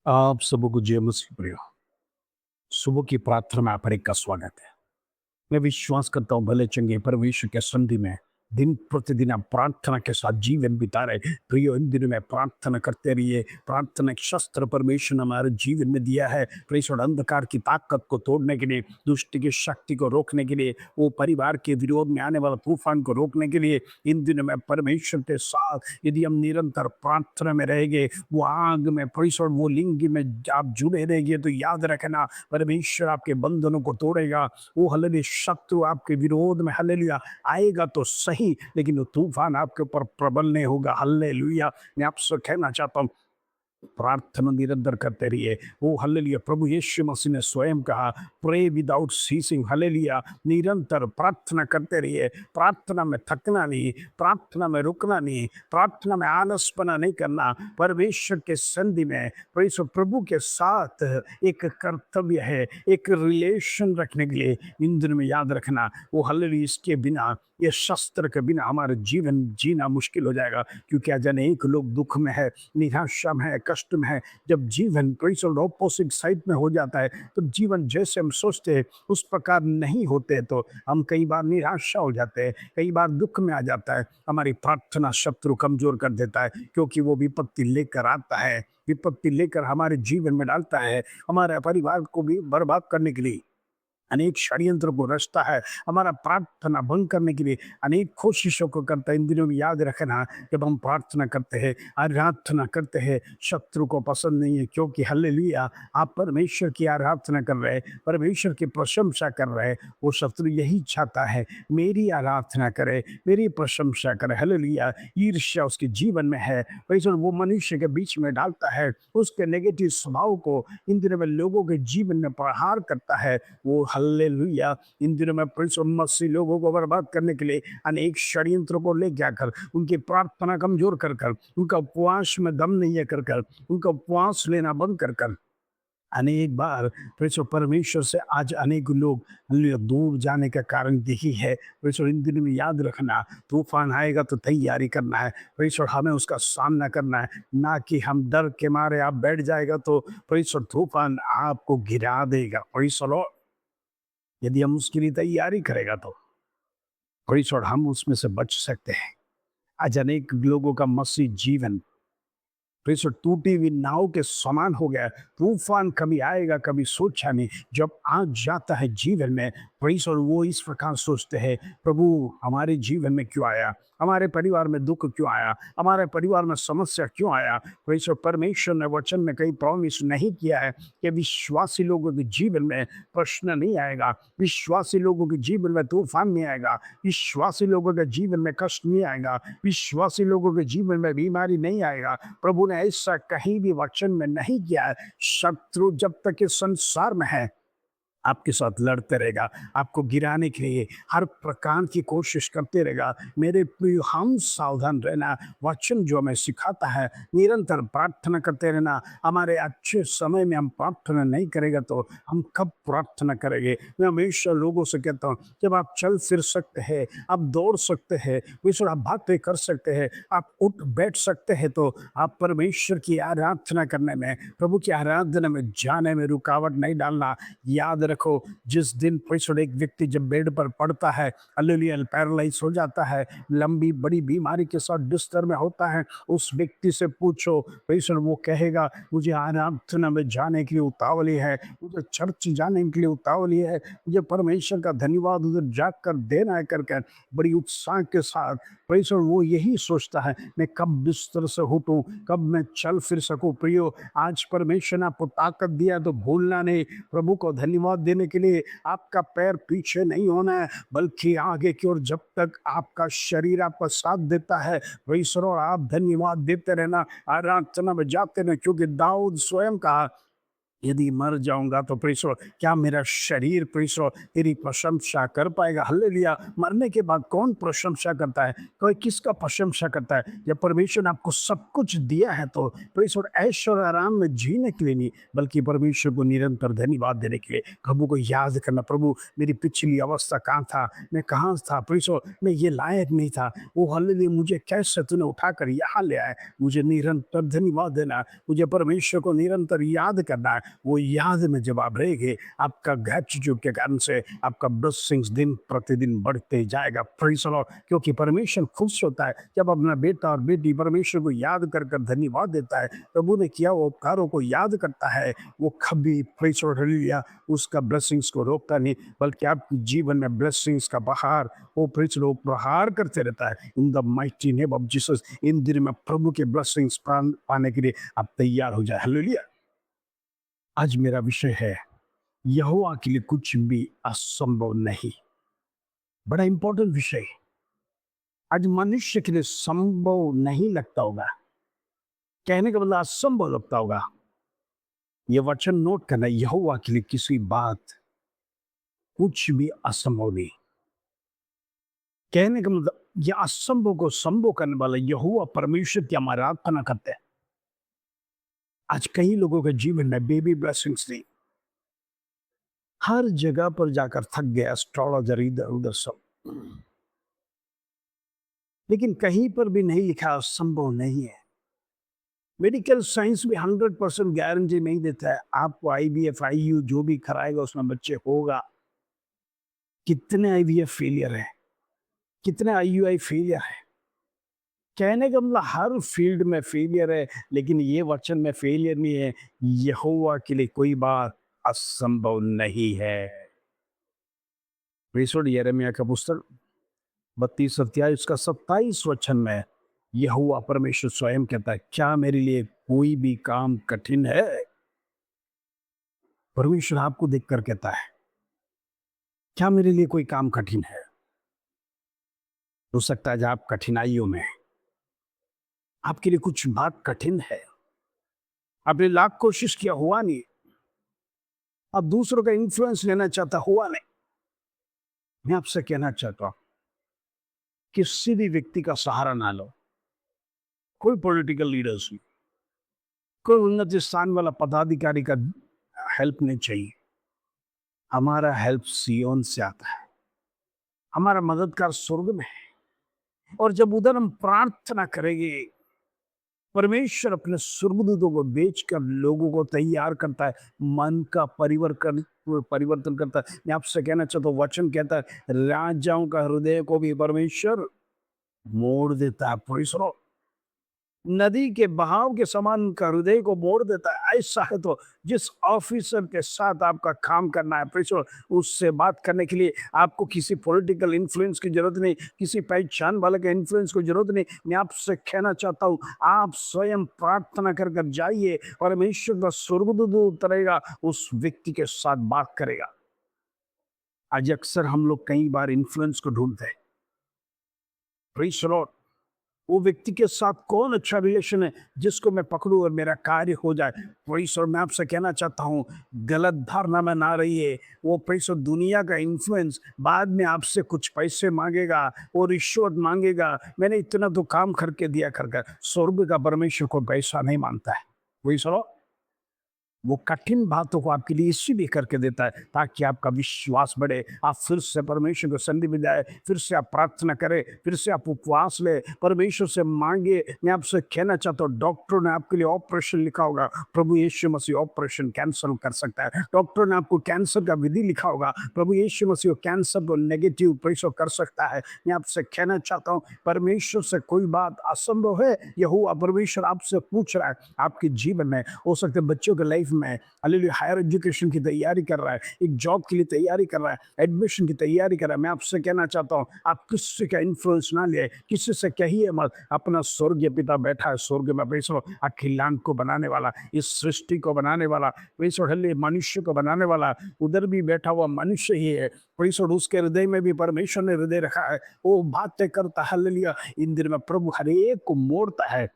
आप सबको जय मसीह प्रिय। सुबह की प्रार्थना में आप हर एक का स्वागत है। मैं विश्वास करता हूँ भले चंगे परमेश्वर के संधि में दिन प्रतिदिन आप प्रार्थना के साथ जीवन बिता रहे। प्रियो, इन दिनों में प्रार्थना करते रहिए। प्रार्थना एक शस्त्र परमेश्वर ने हमारे जीवन में दिया है। प्रेषण अंधकार की ताकत को तोड़ने के लिए, दुष्ट की शक्ति को रोकने के लिए, वो परिवार के विरोध में आने वाला तूफान को रोकने के लिए इन दिनों में परमेश्वर के साथ यदि हम निरंतर प्रार्थना में रहेंगे, वो आग में प्रेषण वो लिंग में आप जुड़े रहेंगे, तो याद रखना परमेश्वर आपके बंधनों को तोड़ेगा। वो हल्लेलुया शत्रु आपके विरोध में हल्लेलुया आएगा तो सही, लेकिन वो तूफान आपके ऊपर प्रबल नहीं होगा। हल्लेलुया। मैं आपसे कहना चाहता हूँ, प्रार्थना निरंतर करते रहिए। ओ हल्लेलुया, प्रभु यीशु मसीह ने स्वयं कहा, प्रे विदाउट सीसिंग। हल्लेलुया, निरंतर प्रार्थना करते रहिए। प्रार्थना में थकना नहीं, प्रार्थना में रुकना नहीं, प्रार्थना में आलसपना नहीं करना। परमेश्वर के संधि में प्रभु के साथ एक कर्तव्य है, एक रिलेशन रखने के लिए इन दिनों में याद रखना। वो हल्लेलुया, इसके बिना, ये शस्त्र के बिना हमारा जीवन जीना मुश्किल हो जाएगा। क्योंकि आज अनेक लोग दुख में है, निराशा में है, कष्ट में है। जब जीवन प्रेषण ऑपोजिट साइड में हो जाता है, तो जीवन जैसे हम सोचते हैं उस प्रकार नहीं होते, तो हम कई बार निराशा हो जाते हैं, कई बार दुख में आ जाता है। हमारी प्रार्थना शत्रु कमजोर कर देता है, क्योंकि वो विपत्ति लेकर आता है, विपत्ति लेकर हमारे जीवन में डालता है, हमारे परिवार को भी बर्बाद करने के लिए अनेक षड्यंत्र को रचता है, हमारा प्रार्थना भंग करने के लिए अनेक कोशिशों को करता है। इन दिनों में याद रखना, जब हम प्रार्थना करते हैं, आराधना करते हैं, शत्रु को पसंद नहीं है, क्योंकि हल्लेलुया आप परमेश्वर की आराधना कर रहे हैं, परमेश्वर की प्रशंसा कर रहे हैं। वो शत्रु यही चाहता है, मेरी आराधना करे, मेरी प्रशंसा करे। हल्लेलुया, ईर्ष्या उसके जीवन में है, वैसे वो मनुष्य के बीच में डालता है, उसके नेगेटिव स्वभाव को इन दिनों में लोगों के जीवन में प्रहार करता है। वो हल्लेलुया, इन दिनों में प्रिंस मसीह लोगों को बर्बाद करने के लिए अनेक षड्यंत्रों को लेके आकर, उनकी प्रार्थना कमजोर कर कर, उनका उपवास में दम नहीं है कर कर, उनका उपवास लेना बंद कर कर, अनेक बार प्रेसो परमेश्वर से आज अनेक लोग हल्लेलुया दूर जाने का कारण यही है। प्रेसो इन दिनों में याद रखना, तूफान आएगा तो तैयारी करना है। प्रेसो हमें उसका सामना करना है, ना कि हम डर के मारे आप बैठ जाएगा तो प्रेसो तूफान आपको गिरा देगा। प्रेसो यदि हम उसके लिए तैयारी करेगा तो प्रेसो हम उसमें से बच सकते हैं। आज अनेक लोगों का मसीह जीवन प्रेषण टूटी हुई नाव के समान हो गया। तूफान कभी आएगा, कभी सोचा नहीं। जब आ जाता है जीवन में प्रेषण, वो इस प्रकार सोचते हैं, प्रभु हमारे जीवन में क्यों आया, हमारे परिवार में दुख क्यों आया, हमारे परिवार में समस्या क्यों आया। प्रेषण परमेश्वर ने वचन में कहीं प्रॉमिस नहीं किया है कि विश्वासी लोगों के जीवन में प्रश्न नहीं आएगा, विश्वासी लोगों के जीवन में तूफान नहीं आएगा, विश्वासी लोगों के जीवन में कष्ट नहीं आएगा, विश्वासी लोगों के जीवन में बीमारी नहीं आएगा। प्रभु ने ऐसा कहीं भी वचन में नहीं किया है। शत्रु जब तक इस संसार में है, आपके साथ लड़ते रहेगा, आपको गिराने के लिए हर प्रकार की कोशिश करते रहेगा। मेरे प्रिय, हम सावधान रहना। वचन जो हमें सिखाता है, निरंतर प्रार्थना करते रहना। हमारे अच्छे समय में हम प्रार्थना नहीं करेगा तो हम कब प्रार्थना करेंगे। मैं हमेशा लोगों से कहता हूँ, जब आप चल फिर सकते हैं, आप दौड़ सकते हैं, विश्व आप बातें कर सकते हैं, आप उठ बैठ सकते हैं, तो आप परमेश्वर की आराधना करने में, प्रभु की आराधना में जाने में रुकावट नहीं डालना। याद रखो, जिस दिन प्रेषण एक व्यक्ति जब बेड पर पड़ता है, हालेलुया, पैरालाइज हो जाता है, लंबी बड़ी बीमारी के साथ बिस्तर में होता है, उस व्यक्ति से पूछो, प्रेषण वो कहेगा, मुझे आराधना में जाने के लिए उतावली है, मुझे चर्च जाने के लिए उतावली है, मुझे परमेश्वर का धन्यवाद उधर जाग कर देना है करके बड़ी उत्साह के साथ प्रेषण वो यही सोचता है, मैं कब बिस्तर से उठूं, कब मैं चल फिर सकूं। प्रियो, आज परमेश्वर ने आपको ताकत दिया तो भूलना नहीं। प्रभु को धन्यवाद देने के लिए आपका पैर पीछे नहीं होना है, बल्कि आगे की ओर। जब तक आपका शरीर आपका साथ देता है, ईश्वर, आप धन्यवाद देते रहना, आराधना में जाते रहना। क्योंकि दाऊद स्वयं कहा, यदि मर जाऊंगा तो प्रेसो क्या मेरा शरीर प्रेसो तेरी प्रशंसा कर पाएगा? हालेलुया। मरने के बाद कौन प्रशंसा करता है? कोई किसका प्रशंसा करता है? जब परमेश्वर ने आपको सब कुछ दिया है तो प्रेसो ऐश और आराम में जीने के लिए नहीं, बल्कि परमेश्वर को निरंतर धन्यवाद देने के लिए, प्रभु को याद करना, प्रभु मेरी पिछली अवस्था कहाँ था, मैं कहाँ था प्रेसो, मैं ये लायक नहीं था, वो हालेलुया मुझे कैसे तूने उठाकर यहाँ ले आए। मुझे निरंतर धन्यवाद देना, मुझे परमेश्वर को निरंतर याद करना है। वो याद में जब आप रहेंगे, आपका ग्रैटिट्यूड के कारण से आपका ब्लेसिंग्स दिन प्रतिदिन बढ़ते जाएगा। Praise the Lord. क्योंकि परमेश्वर खुश होता है जब अपना बेटा और बेटी परमेश्वर को याद कर कर धन्यवाद देता है, प्रभु ने किया वो उपकारों को याद करता है, वो कभी प्रेज़ द लॉर्ड हालेलुया उसका ब्लेसिंग्स को रोकता नहीं, बल्कि आपके जीवन में ब्लेसिंग्स का बहार वो प्रेज़ द लॉर्ड प्रहार करते रहता है। In the mighty name of Jesus, इन दिनों में प्रभु के ब्लेसिंग्स पाने के लिए आप तैयार हो जाए। हालेलुया। आज मेरा विषय है, यहोवा के लिए कुछ भी असंभव नहीं। बड़ा इंपॉर्टेंट विषय है। आज मनुष्य के लिए संभव नहीं लगता होगा, कहने का मतलब असंभव लगता होगा। ये वचन नोट करना, यहोवा के लिए किसी बात कुछ भी असंभव नहीं। कहने का मतलब ये असंभव को संभव करने वाला यहोवा परमेश्वर की हम आराधना करते हैं। आज कई लोगों के जीवन में बेबी ब्लेसिंग्स नहीं, हर जगह पर जाकर थक गया, एस्ट्रोलॉजर इधर उधर सब, लेकिन कहीं पर भी नहीं लिखा संभव नहीं है। मेडिकल साइंस भी 100% गारंटी नहीं देता है आपको आईवीएफ आईयू जो भी कराएगा उसमें बच्चे होगा। कितने आईवीएफ फेलियर है, कितने आईयूआई फेलियर है। कहने का मतलब हर फील्ड में फेलियर है, लेकिन ये वचन में फेलियर नहीं है। यहोवा के लिए कोई बात असंभव नहीं है। यिर्मयाह का पुस्तक 32 अध्याय उसका 27 वचन में यहोवा परमेश्वर स्वयं कहता है, क्या मेरे लिए कोई भी काम कठिन है? परमेश्वर आपको देखकर कहता है, क्या मेरे लिए कोई काम कठिन है? हो सकता है आप कठिनाइयों में, आपके लिए कुछ बात कठिन है, आपने लाख कोशिश किया हुआ नहीं, आप दूसरों का इन्फ्लुएंस लेना चाहता हुआ नहीं। मैं आपसे कहना चाहता हूं, किसी भी व्यक्ति का सहारा ना लो, कोई पॉलिटिकल लीडर्स नहीं, कोई उन्नत स्थान वाला पदाधिकारी का हेल्प नहीं चाहिए। हमारा हेल्प सियोन से आता है, हमारा मददगार स्वर्ग में है। और जब उधर हम प्रार्थना करेंगे, परमेश्वर अपने स्वर्गदूतों को बेचकर लोगों को तैयार करता है, मन का परिवर्तन करता है। मैं आपसे कहना चाहता हूँ, वचन कहता है राजाओं का हृदय को भी परमेश्वर मोड़ देता है। Praise the Lord. नदी के बहाव के समान उनका हृदय को मोड़ देता है। ऐसा है तो जिस ऑफिसर के साथ आपका काम करना है, प्रेज़ द लॉर्ड, उससे बात करने के लिए आपको किसी पॉलिटिकल इन्फ्लुएंस की जरूरत नहीं, किसी पहचान वाले के इन्फ्लुएंस की जरूरत नहीं। मैं आपसे कहना चाहता हूँ, आप स्वयं प्रार्थना कर कर जाइए, परमेश्वर का स्वर्गदूत उतरेगा, उस व्यक्ति के साथ बात करेगा। आज अक्सर हम लोग कई बार इन्फ्लुएंस को ढूंढते हैं। Praise the Lord. वो व्यक्ति के साथ कौन अच्छा रिलेशन है जिसको मैं पकड़ूं और मेरा कार्य हो जाए। प्रेज़, मैं आपसे कहना चाहता हूँ, गलत धारणा में ना रहिए। वो प्रेज़ दुनिया का इन्फ्लुएंस बाद में आपसे कुछ पैसे मांगेगा, वो रिश्वत मांगेगा, मैंने इतना तो काम करके दिया कर। स्वर्ग का परमेश्वर को पैसा नहीं मानता है। प्रेज़, वो कठिन बातों को आपके लिए इसीलिए करके देता है ताकि आपका विश्वास बढ़े, आप फिर से परमेश्वर को सन्निधि में जाए, फिर से आप प्रार्थना करें, फिर से आप उपवास ले, परमेश्वर से मांगे। मैं आपसे कहना चाहता हूँ, डॉक्टर ने आपके लिए ऑपरेशन लिखा होगा, प्रभु यीशु मसीह ऑपरेशन कैंसल कर सकता है। डॉक्टर ने आपको कैंसर का विधि लिखा होगा, प्रभु यीशु मसीह कैंसर को नेगेटिव प्रेशर कर सकता है। मैं आपसे कहना चाहता हूँ, परमेश्वर से कोई बात असंभव है। यहोवा परमेश्वर आपसे पूछ रहा है, आपके जीवन में हो सकते बच्चों के लाइफ में हालेलुया हायर एजुकेशन की तैयारी कर रहा है, एक जॉब के लिए तैयारी कर रहा है, एडमिशन की तैयारी कर रहा है। मैं आपसे कहना चाहता हूँ, आप किसी का इन्फ्लुएंस ना ले, किसी से कहिए मत। अपना स्वर्गीय पिता बैठा है स्वर्ग में, पैसों अखिलांड को बनाने वाला, इस सृष्टि को बनाने वाला, पैसों मनुष्य को बनाने वाला, उधर भी बैठा हुआ मनुष्य ही है। पैसों उसके हृदय में भी परमेश्वर ने हृदय रखा है, वो बातें करता है। हालेलुया। इन दिनों में प्रभु हर एक को मोड़ता है,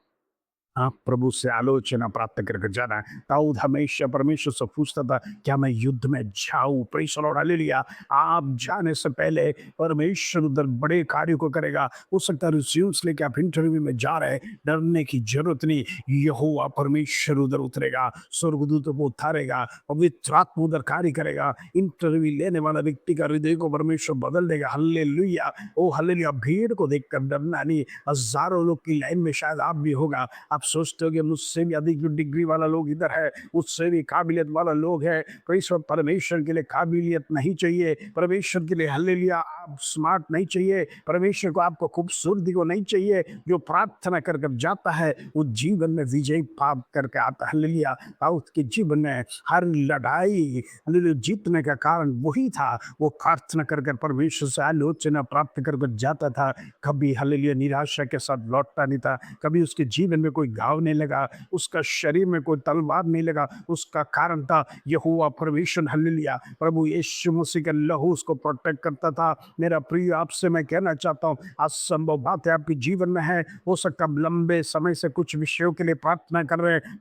आप प्रभु से आलोचना प्राप्त करके जाना। दाऊद हमेशा परमेश्वर से पूछता था, क्या मैं युद्ध में जाऊं? Praise the Lord, hallelujah. आप जाने से पहले परमेश्वर उधर बड़े कार्य को करेगा। हो सकता है रिज्यूम्स लेके आप इंटरव्यू में जा रहे हैं, डरने की जरूरत नहीं। यहोवा परमेश्वर उधर उतरेगा, स्वर्गदूतों को उतारेगा, पवित्र आत्मा उधर कार्य करेगा। इंटरव्यू लेने वाला व्यक्ति का हृदय को परमेश्वर बदल देगा। हालेलुया, ओ हालेलुया। भीड़ को देखकर डरना नहीं। हजारों लोग की लाइन में शायद आप भी होगा। आप सोचते हो कि मुझसे भी अधिक जो डिग्री वाला लोग इधर है, मुझसे भी काबिलियत वाला लोग है। परमेश्वर के लिए काबिलियत नहीं चाहिए, परमेश्वर के लिए हालेलुया आप स्मार्ट नहीं चाहिए, परमेश्वर को आपको खूबसूरती को नहीं चाहिए। जो प्रार्थना कर कर जाता है वो जीवन में विजय प्राप्त करके आता है। हालेलुया। दाऊद के जीवन में हर लड़ाई हालेलुया जीतने का कारण वही था। वो प्रार्थना कर कर परमेश्वर से आलोचना प्राप्त कर कर जाता था। कभी हालेलुया निराशा के साथ लौटता नहीं था। कभी उसके जीवन में कोई घाव नहीं लगा, उसका शरीर में कोई तलवार नहीं लगा। उसका कारण था यहोवा परमेश्वर, हालेलुया। प्रभु यीशु मसीह का लहू उसको प्रोटेक्ट करता था। मेरा प्रिय, आपसे मैं कहना चाहता हूँ, असंभव बात है आपके जीवन में है। हो सकता है लंबे समय से कुछ विषयों के लिए प्रार्थना कर रहे हैं।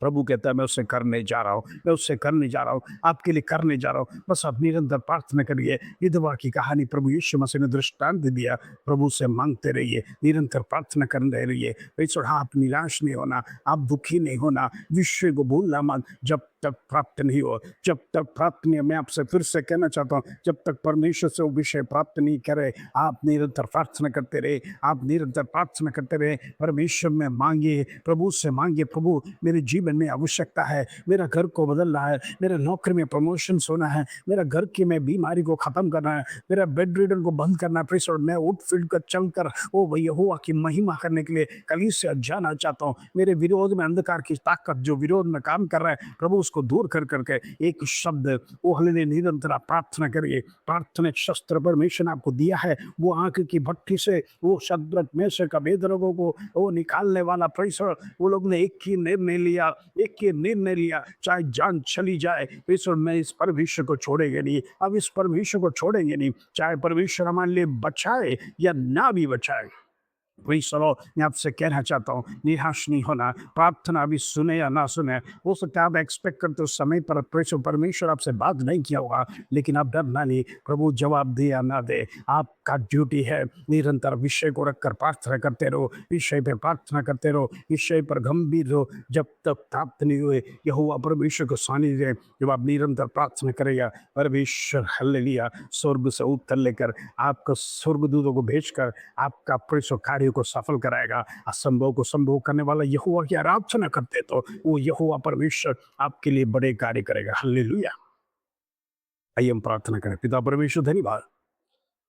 प्रभु कहता है मैं उससे करने जा रहा हूँ, मैं उससे करने जा रहा हूँ, आपके लिए करने जा रहा हूँ। बस आप निरंतर प्रार्थना करिए। विधवा की कहानी प्रभु यीशु मसीह ने दृष्टांत दिया। प्रभु से मांगते रहिए, निरंतर प्रार्थना करते रहिए। हाँ, आप निराश नहीं होना, आप दुखी नहीं होना, विषय को भूलना मत। जब तक प्राप्त नहीं हो, जब तक प्राप्त नहीं, मैं आपसे फिर से कहना चाहता हूँ, जब तक परमेश्वर से वो विषय प्राप्त नहीं करे, आप निरंतर प्रार्थना करते रहे, आप निरंतर प्रार्थना करते रहे। परमेश्वर में मांगिए, प्रभु से मांगिए, प्रभु मेरे जीवन में आवश्यकता है, मेरा घर को बदलना है, मेरा नौकरी में प्रमोशन होना है, मेरा घर की मैं बीमारी को खत्म करना है, मेरा बेड रिडन को बंद करना है। प्रेस मैं उठ फिर कर चल कर ओ भैया हुआ की महिमा करने के लिए कलीसिया जाना चाहता हूँ। मेरे विरोध में अंधकार की ताकत जो विरोध में काम कर रहा है, प्रभु उसको दूर कर करके एक शब्द ओ हल्ले निरंतर आप प्रार्थना करिए। प्रार्थना शस्त्र परमेश्वर ने आपको दिया है। वो आंख की भट्ठी से वो शद्रक मेशक अबेदनगो को वो निकालने वाला प्रेशर, वो लोग ने एक ही निर्णय लिया, एक ही निर्णय लिया, चाहे जान चली जाए प्रेशर मैं इस परमेश्वर को छोड़ेंगे नहीं, अब इस परमेश्वर को छोड़ेंगे नहीं, चाहे परमेश्वर हमारे लिए बचाए या ना भी बचाए। वही सरो मैं आपसे कहना चाहता हूँ, निराश नहीं होना। प्रार्थना अभी सुने या ना सुने, हो सकता है आप एक्सपेक्ट करते हो समय पर परमेश्वर आपसे बात नहीं किया होगा, लेकिन आप डरना नहीं। प्रभु जवाब दे या ना दे, आपका ड्यूटी है निरंतर विषय को रखकर प्रार्थना करते रहो, विषय पर प्रार्थना करते रहो, विषय पर गंभीर रहो जब तक प्राप्त नहीं हुए। यहोवा परमेश्वर को सानिध्य जब आप निरंतर प्रार्थना करेगा, परमेश्वर हालेलुया स्वर्ग से उत्तर लेकर आपका स्वर्गदूतों को भेजकर आपका प्रेस कार्य को सफल कराएगा। असंभव को संभव करने वाला यहोवा की आराधना करते तो वो यहोवा परमेश्वर आपके लिए बड़े कार्य करेगा। हालेलुया। आइए हम प्रार्थना करें। पिता परमेश्वर धन्यवाद,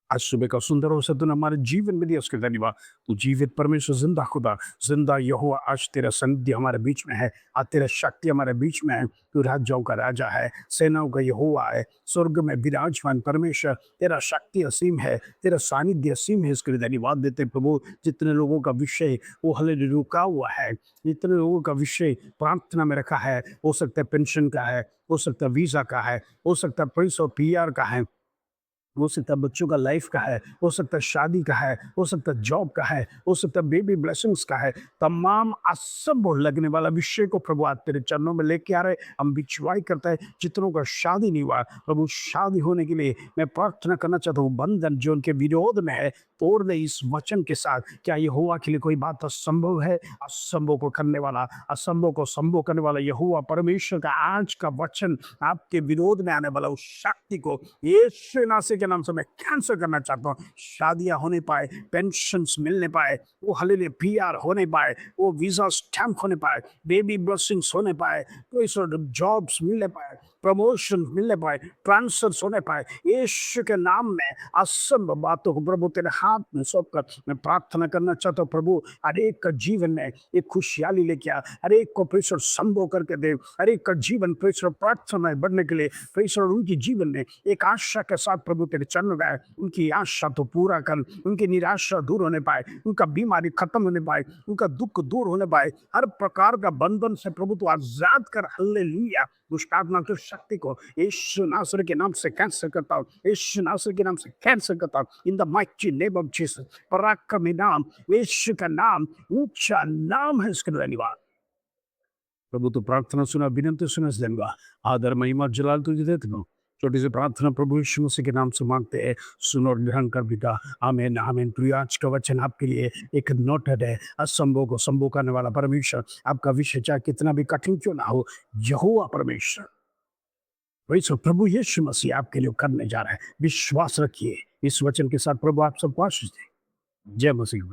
आज सुबह का सुंदर अवसर तूने हमारे जीवन में दिया, उसके धन्यवाद। तू जीवित परमेश्वर, जिंदा खुदा, जिंदा यहोवा, आज तेरा सानिध्य हमारे बीच में है, आज तेरा शक्ति हमारे बीच में है। तू राजाओं का राजा है, सेनाओं का यहोवा है, स्वर्ग में विराजमान परमेश्वर। तेरा शक्ति असीम है, तेरा सानिध्य असीम है, इसके लिए धन्यवाद देते प्रभु। जितने लोगों का विषय वो हले रुका हुआ है, जितने लोगों का विषय प्रार्थना में रखा है, हो सकता है पेंशन का है, हो सकता है वीजा का है, हो सकता है प्रिंस और पीआर का है, हो सकता है बच्चों का लाइफ का है, हो सकता है शादी का है, हो सकता है जॉब का है, हो सकता है बेबी ब्लेसिंग्स का है। तमाम असंभव लगने वाला विषय को प्रभु आज तेरे चरणों में लेके आ रहे। हम बिचवाई करते हैं जितनों का शादी नहीं हुआ, प्रभु शादी होने के लिए मैं प्रार्थना करना चाहता हूँ। बंधन जो उनके विरोध में है तोड़ दे इस वचन के साथ। क्या यहोवा के लिए कोई बात असंभव है? असंभव को करने वाला, असंभव को संभव करने वाला यहोवा परमेश्वर का आज का वचन आपके विरोध में आने वाला उस शक्ति को यीशु नासरी के नाम से मैं कैंसिल करना चाहता हूँ। शादियां होने पाए, पेंशन्स मिलने पाए, वो हालेलुया पीआर होने पाए, वो वीजा स्टैम्प होने पाए, बेबी ब्लेसिंग्स होने पाए, कोई जॉब्स मिलने पाए, प्रमोशन मिलने पाए, ट्रांसफर्स होने पाए। यीशु के नाम में असंभव बातों को प्रभु तेरे हाथ में सौंपकर मैं प्रार्थना करना चाहता हूँ। प्रभु हर एक का जीवन में एक खुशहाली लेके आ, हर एक को प्रेशर संभव करके दे, हर एक का जीवन प्रेशर प्रार्थना में बढ़ने के लिए प्रेशर उनकी जीवन में एक आशा के साथ प्रभु तेरे चरण गए। उनकी आशा तो पूरा कर, उनकी निराशा दूर होने पाए, उनका बीमारी खत्म होने पाए, उनका दुख दूर होने पाए, हर प्रकार का बंधन से प्रभु तो आजाद कर। हालेलुया। दुष्टात्मा के शक्ति को यीशु नासरी के नाम से कैंसिल करता हूँ, यीशु नासरी के नाम से कैंसिल करता हूँ। इन the mighty name of Jesus, पराक्रमी नाम, यीशु का नाम ऊंचा नाम है इसके धन्यवाद। प्रभु तो प्रार्थना सुना, विनंती सुना, इस धन्यवाद, आदर, महिमा, जलाल तुझे देते हो। छोटी सी प्रार्थना प्रभु यीशु मसीह के नाम से मांगते हैं, सुनो और ग्रहण कर बेटा। आमीन आमीन। प्रिय, आज का वचन आपके लिए एक नोटेड है। असंभव को संभव करने वाला परमेश्वर, आपका विषय चाहे कितना भी कठिन क्यों ना हो, यहोवा परमेश्वर, वही सो प्रभु यीशु मसीह आपके लिए करने जा रहा है। विश्वास रखिए इस वचन के साथ। प्रभु आप सबको आशीष दे। जय मसीह।